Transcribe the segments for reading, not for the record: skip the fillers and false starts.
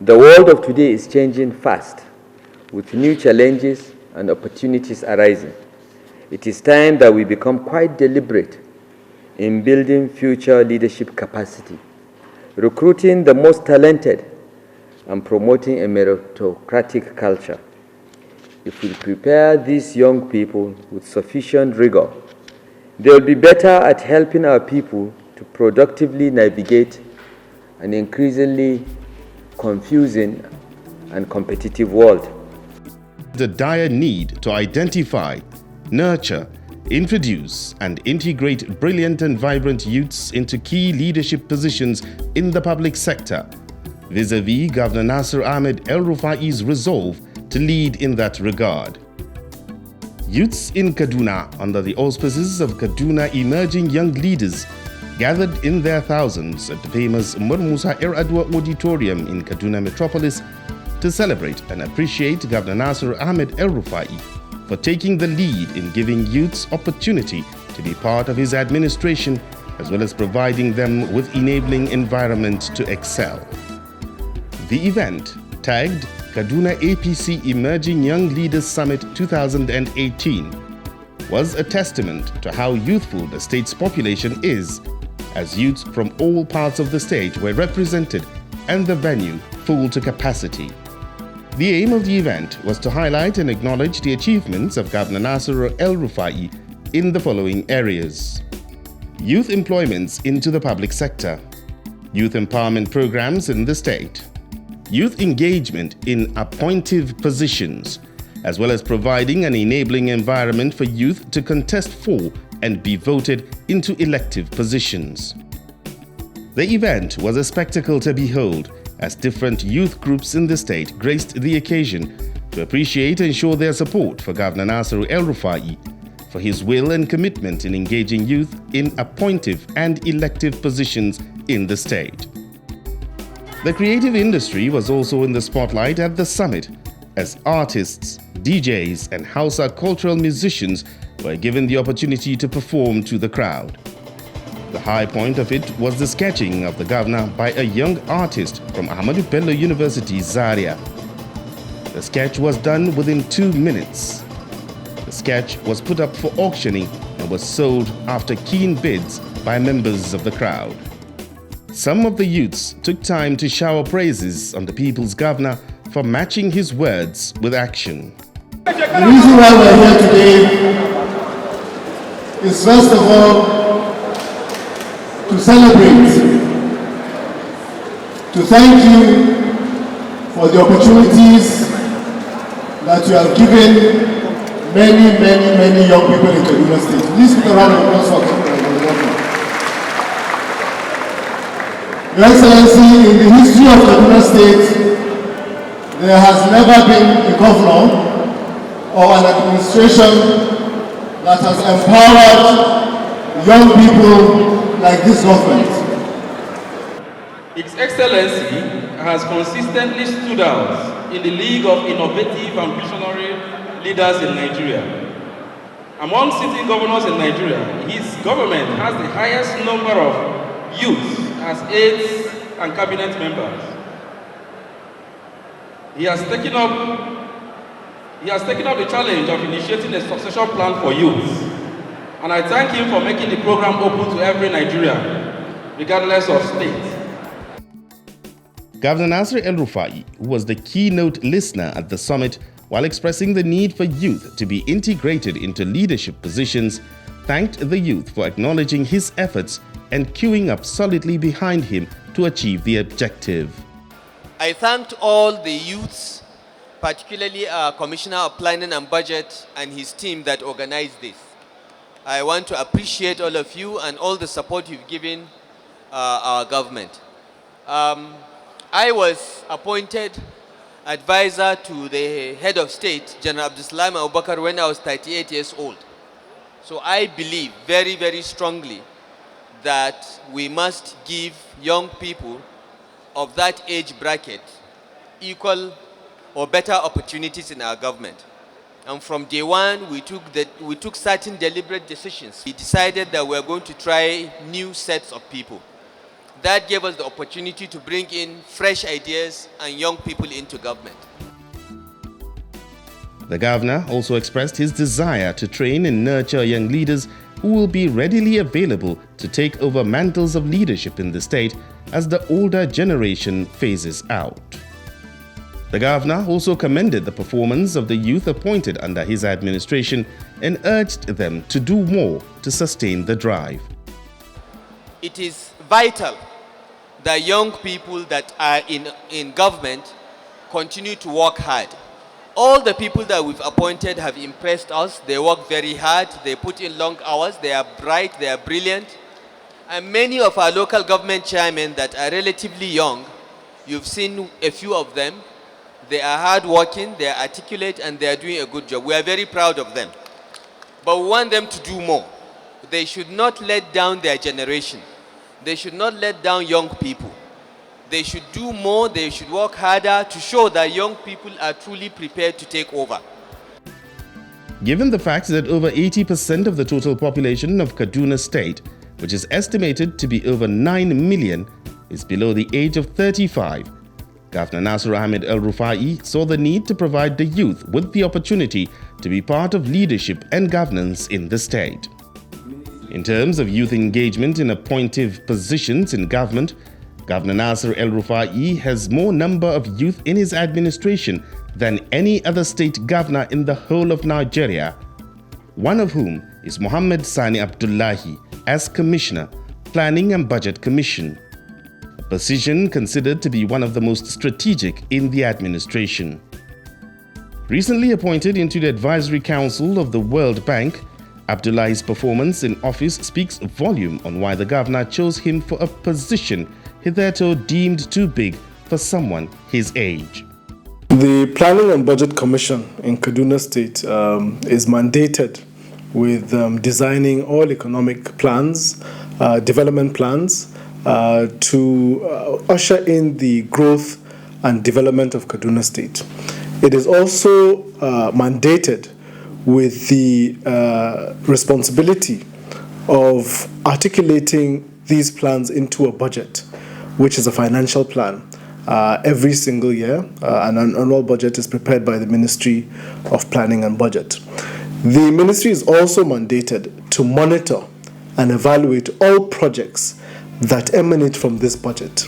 The world of today is changing fast, with new challenges and opportunities arising. It is time that we become quite deliberate in building future leadership capacity, recruiting the most talented, and promoting a meritocratic culture. If we prepare these young people with sufficient rigor, they will be better at helping our people to productively navigate an increasingly confusing and competitive world. The dire need to identify, nurture, introduce and integrate brilliant and vibrant youths into key leadership positions in the public sector, vis-a-vis Governor Nasser Ahmed El-Rufai's resolve to lead in that regard. Youths in Kaduna, under the auspices of Kaduna Emerging Young Leaders, gathered in their thousands at the famous Musa Arewa Auditorium in Kaduna Metropolis to celebrate and appreciate Governor Nasser Ahmed El-Rufai for taking the lead in giving youths opportunity to be part of his administration, as well as providing them with enabling environment to excel. The event, tagged Kaduna APC Emerging Young Leaders Summit 2018, was a testament to how youthful the state's population is, as youths from all parts of the state were represented and the venue full to capacity. The aim of the event was to highlight and acknowledge the achievements of Governor Nasser El-Rufai in the following areas: youth employments into the public sector, youth empowerment programs in the state, youth engagement in appointive positions, as well as providing an enabling environment for youth to contest for and be voted into elective positions. The event was a spectacle to behold, as different youth groups in the state graced the occasion to appreciate and show their support for Governor Nasser El-Rufai for his will and commitment in engaging youth in appointive and elective positions in the state. The creative industry was also in the spotlight at the summit, as artists, DJs, and Hausa cultural musicians were given the opportunity to perform to the crowd. The high point of it was the sketching of the governor by a young artist from Ahmadu Bello University, Zaria. The sketch was done within 2 minutes. The sketch was put up for auctioning and was sold after keen bids by members of the crowd. Some of the youths took time to shower praises on the people's governor for matching his words with action. The reason why we're here today is, first of all, to celebrate, to thank you for the opportunities that you have given many young people in Kaduna State. Please put a round of applause for the government. Your Excellency, in the history of Kaduna State, there has never been a governor or an administration that has empowered young people like this government. Its Excellency has consistently stood out in the league of innovative and visionary leaders in Nigeria. Among city governors in Nigeria, his government has the highest number of youths as aides and cabinet members. He has taken up the challenge of initiating a succession plan for youth. And I thank him for making the program open to every Nigerian, regardless of state. Governor Nasser El-Rufai, who was the keynote listener at the summit while expressing the need for youth to be integrated into leadership positions, thanked the youth for acknowledging his efforts and queuing up solidly behind him to achieve the objective. I thanked all the youths, particularly our Commissioner of Planning and Budget and his team that organized this. I want to appreciate all of you and all the support you've given our government. I was appointed advisor to the head of state, General Abdulsalam Abubakar, when I was 38 years old. So I believe very strongly that we must give young people of that age bracket equal or better opportunities in our government. And from day one, we took certain deliberate decisions. We decided that we're going to try new sets of people. That gave us the opportunity to bring in fresh ideas and young people into government. The governor also expressed his desire to train and nurture young leaders who will be readily available to take over mantles of leadership in the state as the older generation phases out. The governor also commended the performance of the youth appointed under his administration and urged them to do more to sustain the drive. It is vital that young people that are in government continue to work hard. All the people that we've appointed have impressed us. They work very hard, they put in long hours, they are bright, they are brilliant. And many of our local government chairmen that are relatively young, you've seen a few of them, they are hardworking, they are articulate, and they are doing a good job. We are very proud of them. But we want them to do more. They should not let down their generation. They should not let down young people. They should do more, they should work harder to show that young people are truly prepared to take over. Given the fact that over 80% of the total population of Kaduna State, which is estimated to be over 9 million, is below the age of 35, Governor Nasir Ahmed El-Rufai saw the need to provide the youth with the opportunity to be part of leadership and governance in the state. In terms of youth engagement in appointive positions in government, Governor Nasir El-Rufai has more number of youth in his administration than any other state governor in the whole of Nigeria, one of whom is Muhammad Sani Abdullahi as Commissioner, Planning and Budget Commission, a position considered to be one of the most strategic in the administration. Recently appointed into the Advisory Council of the World Bank, Abdullahi's performance in office speaks volume on why the governor chose him for a position hitherto deemed too big for someone his age. The Planning and Budget Commission in Kaduna State is mandated with designing all economic plans, development plans, to usher in the growth and development of Kaduna State. It is also mandated with the responsibility of articulating these plans into a budget, which is a financial plan. Every single year, an annual budget is prepared by the Ministry of Planning and Budget. The ministry is also mandated to monitor and evaluate all projects that emanate from this budget.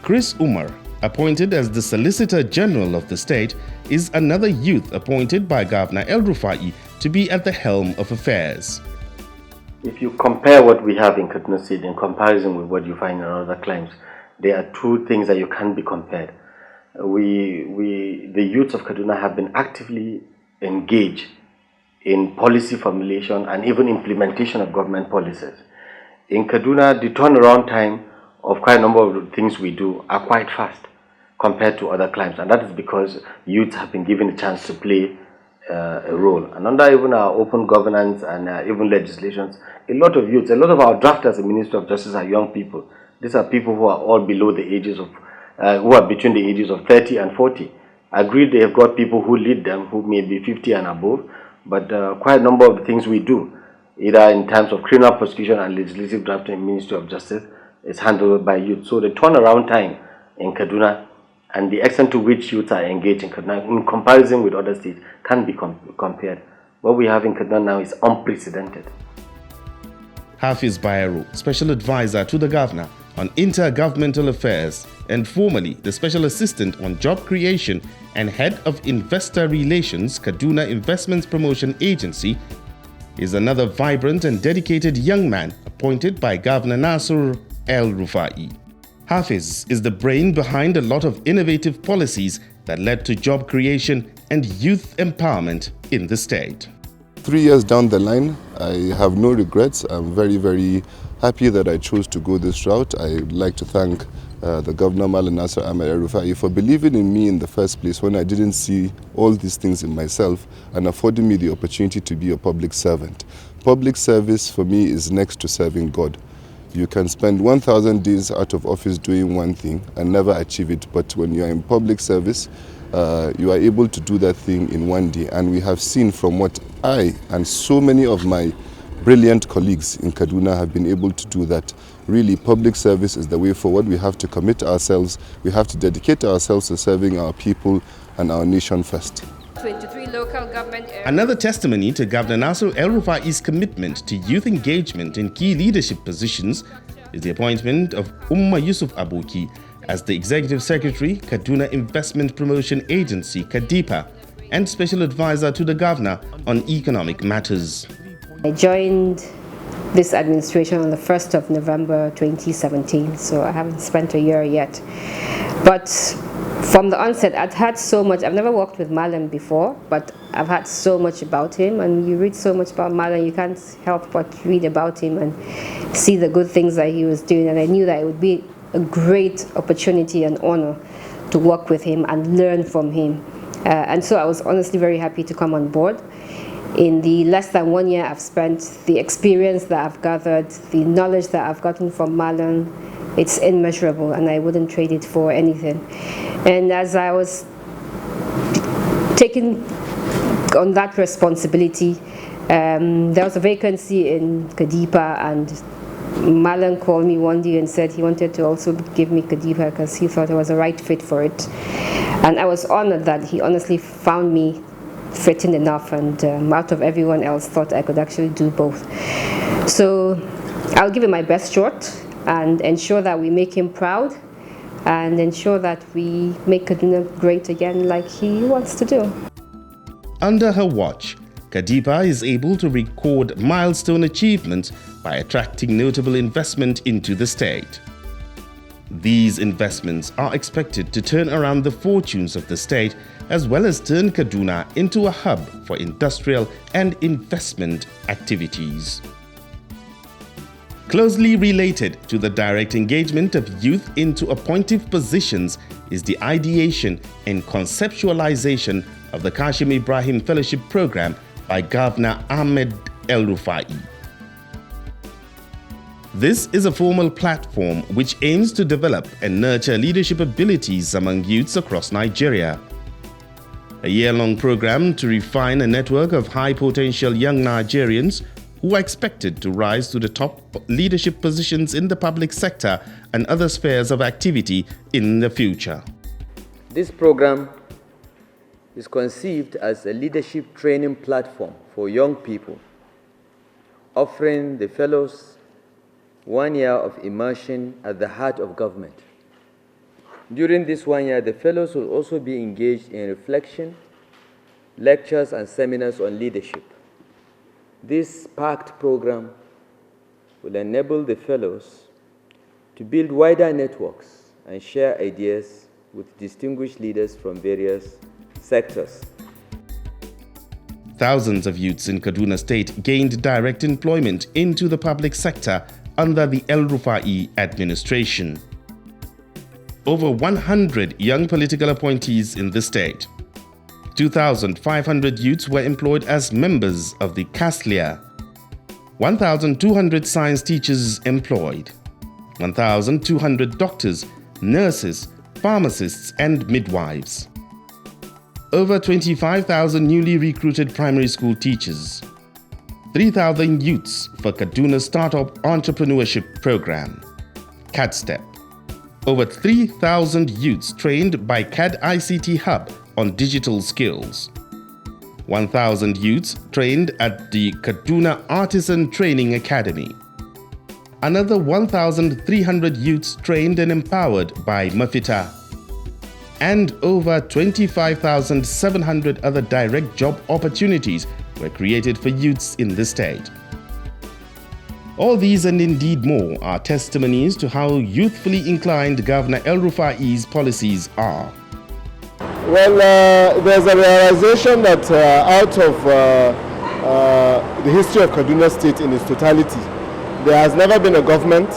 Chris Umar, appointed as the Solicitor General of the state, is another youth appointed by Governor El-Rufai to be at the helm of affairs. If you compare what we have in Kaduna State in comparison with what you find in other climes, there are two things that you can't be compared. The youths of Kaduna have been actively engaged in policy formulation and even implementation of government policies. In Kaduna, the turnaround time of quite a number of the things we do are quite fast compared to other climes, and that is because youths have been given a chance to play a role. And under even our open governance and even legislations, a lot of youths, a lot of our drafters in Ministry of Justice are young people. These are people who are all below the ages of, who are between the ages of 30 and 40. Agreed, they have got people who lead them who may be 50 and above, but quite a number of the things we do, either in terms of criminal prosecution and legislative drafting in Ministry of Justice, is handled by youth. So the turnaround time in Kaduna and the extent to which youth are engaged in Kaduna in comparison with other states can be compared. What we have in Kaduna now is unprecedented. Hafiz Bayero, Special Advisor to the Governor on Intergovernmental Affairs and formerly the Special Assistant on Job Creation and Head of Investor Relations, Kaduna Investments Promotion Agency, is another vibrant and dedicated young man appointed by Governor Nasir El-Rufai. Hafiz is the brain behind a lot of innovative policies that led to job creation and youth empowerment in the state. 3 years down the line, I have no regrets. I'm very, very happy that I chose to go this route. I would like to thank the Governor Malam Nasir Ahmed El-Rufai for believing in me in the first place when I didn't see all these things in myself and affording me the opportunity to be a public servant. Public service for me is next to serving God. You can spend 1,000 days out of office doing one thing and never achieve it, but when you are in public service, you are able to do that thing in one day. And we have seen from what I and so many of my brilliant colleagues in Kaduna have been able to do that really public service is the way forward. We have to commit ourselves, we have to dedicate ourselves to serving our people and our nation first. 23 local government areas. Another testimony to Governor Nasir El-Rufai's commitment to youth engagement in key leadership positions is the appointment of Umma Yusuf Aboki as the Executive Secretary, Kaduna Investment Promotion Agency, KADIPA, and Special Advisor to the Governor on Economic Matters. I joined this administration on the 1st of November 2017, so I haven't spent a year yet. But from the onset, I'd had so much. I've never worked with Malan before, but I've had so much about him, and you read so much about Malan, you can't help but read about him and see the good things that he was doing, and I knew that it would be a great opportunity and honor to work with him and learn from him. And so I was honestly very happy to come on board. In the less than 1 year I've spent, the experience that I've gathered, the knowledge that I've gotten from Malan, it's immeasurable, and I wouldn't trade it for anything. And as I was taking on that responsibility, there was a vacancy in KADIPA, and Malan called me one day and said he wanted to also give me KADIPA because he thought I was a right fit for it. And I was honored that he honestly found me fitting enough, and out of everyone else thought I could actually do both. So I'll give it my best shot and ensure that we make him proud and ensure that we make Kaduna great again like he wants to do. Under her watch, KADIPA is able to record milestone achievements by attracting notable investment into the state. These investments are expected to turn around the fortunes of the state, as well as turn Kaduna into a hub for industrial and investment activities. Closely related to the direct engagement of youth into appointive positions is the ideation and conceptualization of the Kashim Ibrahim Fellowship Program by Governor Ahmed El-Rufai. This is a formal platform which aims to develop and nurture leadership abilities among youths across Nigeria. A year-long program to refine a network of high-potential young Nigerians who are expected to rise to the top leadership positions in the public sector and other spheres of activity in the future. This program is conceived as a leadership training platform for young people, offering the fellows 1 year of immersion at the heart of government. During this 1 year, the fellows will also be engaged in reflection, lectures, and seminars on leadership. This packed program will enable the fellows to build wider networks and share ideas with distinguished leaders from various sectors. Thousands of youths in Kaduna State gained direct employment into the public sector under the El-Rufai administration. Over 100 young political appointees in the state. 2,500 youths were employed as members of the CASLIA. 1,200 science teachers employed. 1,200 doctors, nurses, pharmacists, and midwives. Over 25,000 newly recruited primary school teachers. 3,000 youths for Kaduna Startup Entrepreneurship Program, CADSTEP. Over 3,000 youths trained by CAD ICT Hub on digital skills. 1,000 youths trained at the Kaduna Artisan Training Academy. Another 1,300 youths trained and empowered by Mafita. And over 25,700 other direct job opportunities were created for youths in the state. All these and indeed more are testimonies to how youthfully inclined Governor El-Rufai's policies are. Well, there's a realization that out of the history of Kaduna State in its totality, there has never been a government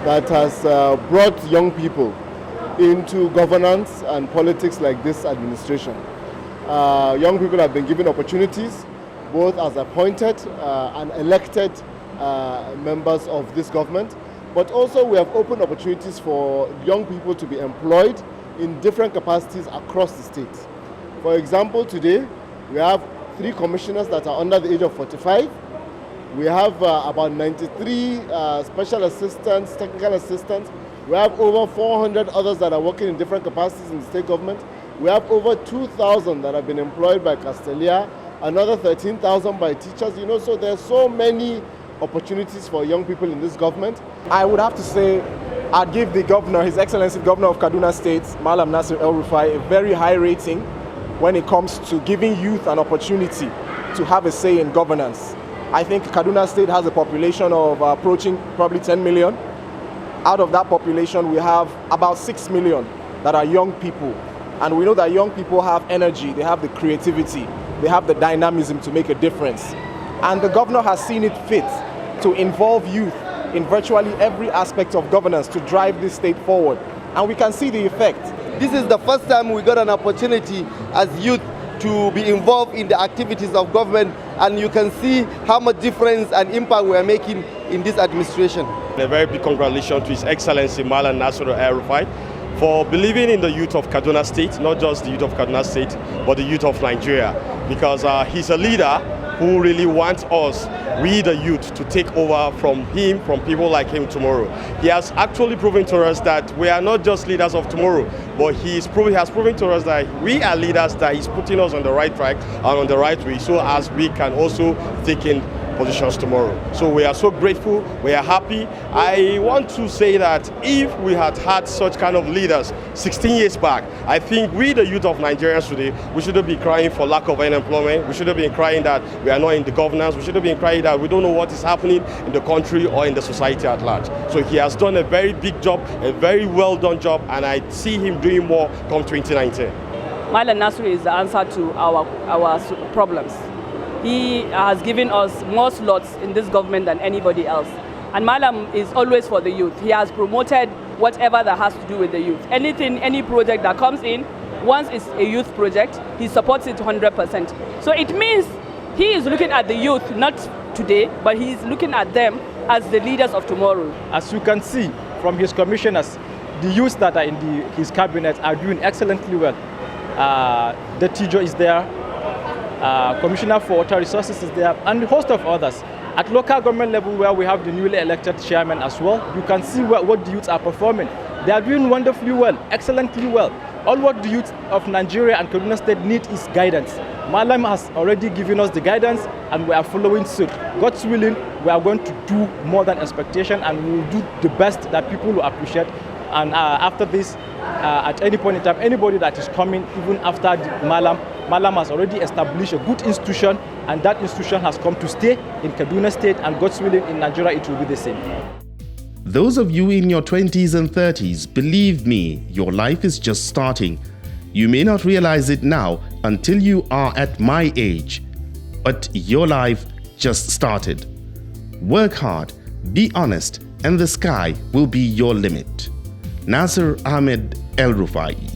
that has brought young people into governance and politics like this administration. Young people have been given opportunities, both as appointed and elected members of this government, but also we have opened opportunities for young people to be employed in different capacities across the state. For example, today we have 3 commissioners that are under the age of 45. We have about 93 special assistants, technical assistants. We have over 400 others that are working in different capacities in the state government. We have over 2,000 that have been employed by Castelia, another 13,000 by teachers, you know, so there's so many opportunities for young people in this government. I would have to say I'd give the governor, His Excellency Governor of Kaduna State, Malam Nasir El-Rufai, a very high rating when it comes to giving youth an opportunity to have a say in governance. I think Kaduna State has a population of approaching probably 10 million. Out of that population, we have about 6 million that are young people. And we know that young people have energy, they have the creativity, they have the dynamism to make a difference. And the governor has seen it fit to involve youth in virtually every aspect of governance to drive this state forward. And we can see the effect. This is the first time we got an opportunity as youth to be involved in the activities of government, and you can see how much difference and impact we are making in this administration. A very big congratulations to His Excellency Malam Nasir El-Rufai for believing in the youth of Kaduna State, not just the youth of Kaduna State, but the youth of Nigeria, because he's a leader who really wants us, we the youth, to take over from him, from people like him tomorrow. He has actually proven to us that we are not just leaders of tomorrow, but he has proven to us that we are leaders, that he's putting us on the right track and on the right way, so as we can also take in positions tomorrow. So we are so grateful, we are happy. I want to say that if we had had such kind of leaders 16 years back, I think we the youth of Nigerians today, we shouldn't be crying for lack of unemployment, we shouldn't be crying that we are not in the governance, we shouldn't be crying that we don't know what is happening in the country or in the society at large. So he has done a very big job, a very well done job, and I see him doing more come 2019. Malam Nasir is the answer to our problems. He has given us more slots in this government than anybody else. And Malam is always for the youth. He has promoted whatever that has to do with the youth. Anything, any project that comes in, once it's a youth project, he supports it 100%. So it means he is looking at the youth, not today, but he is looking at them as the leaders of tomorrow. As you can see from his commissioners, the youth that are in his cabinet are doing excellently well. The Tijo is there. Commissioner for Water Resources is there, and a host of others. At local government level, where we have the newly elected chairman as well, you can see what the youths are performing. They are doing wonderfully well, excellently well. All what the youth of Nigeria and Kaduna State need is guidance. Malam has already given us the guidance, and we are following suit. God's willing, we are going to do more than expectation, and we will do the best that people will appreciate. And after this, at any point in time, anybody that is coming, even after Malam has already established a good institution, and that institution has come to stay in Kaduna State, and God's willing, in Nigeria it will be the same. Those of you in your 20s and 30s, believe me, your life is just starting. You may not realize it now until you are at my age, but your life just started. Work hard, be honest, and the sky will be your limit. Nasir Ahmed El-Rufai.